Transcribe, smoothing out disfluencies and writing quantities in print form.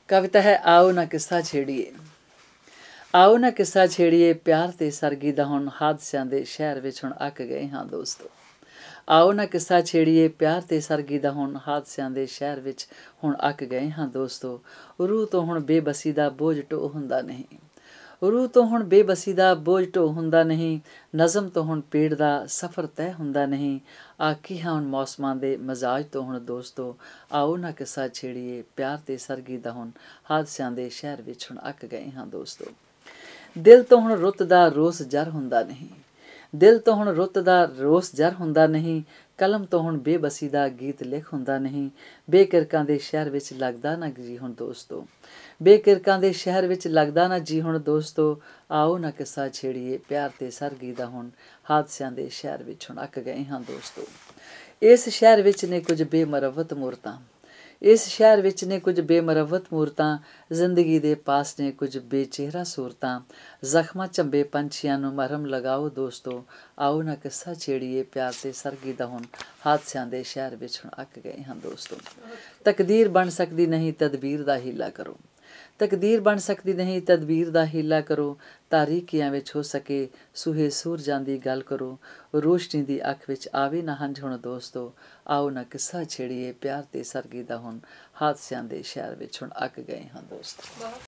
कविता है आओ ना किस्सा छेड़िए। आओ ना किस्सा छेड़िए प्यार ते सरगी दा हुण हादसियां दे शहर विच हुण अक गए हां दोस्तों। आओ ना किस्सा छेड़िए प्यार ते सरगी दा हुण हादसियां दे शहर विच हुण अक गए हां दोस्तों। रूह तो हुण बेबसी दा बोझ ढो हुंदा नहीं। रूह तो हुण बेबसी दा बोझ ढो हुंदा नहीं। नज़म तो हुण पेड़ दा सफ़र तय हुंदा नहीं। आखी हां हुण मौसमां दे मजाज तो हुण दोस्तों। आओ ना किस्सा छेड़िए प्यार ते सरगी दा हुण हादसियां दे शहर विच हुण अक गए हां दोस्तों। दिल तो हुण रुत दा रोस जर हुंदा नहीं। दिल तो हुण रुत दा रोस जर हुंदा नहीं। कलम तो हुण बेबसी दा गीत लिख हुंदा नहीं। बेकिरकां दे शहर विच लगदा ना जी हुण दोस्तों। बेकिरकां दे शहर विच लगदा ना जी हुण दोस्तों। आओ ना किस्सा छेड़िए प्यार ते सरगी दा हुण हादसियां दे शहर विच हुण अक गए हां दोस्तों। इस शहर विच ने कुछ बेमरवत मूरतां। इस शहर विच ने कुछ बेमरवत मूरतां। जिंदगी दे पास ने कुछ बेचेहरा सूरतां। जख्मां झंबे पंछियां नूं मरहम लगाओ दोस्तों। आओ ना किस्सा छेड़िए प्यार ते सरगी दा हुण हादसियां दे शहर विच हुण अक गए हां दोस्तों। तकदीर बन सकदी नहीं तदबीर दा हीला करो। तकदीर बन सकदी नहीं तदबीर दा हीला करो। तारीकियां विच हो सके सूहे सूरजां दी गल करो। रोशनी दी अख विच आवे ना हंझ हुण दोस्तों। आओ ना किस्सा छेड़िए प्यार ते सरगी दा हुण हादसियां दे शहर विच हुण अक गए हां दोस्तों।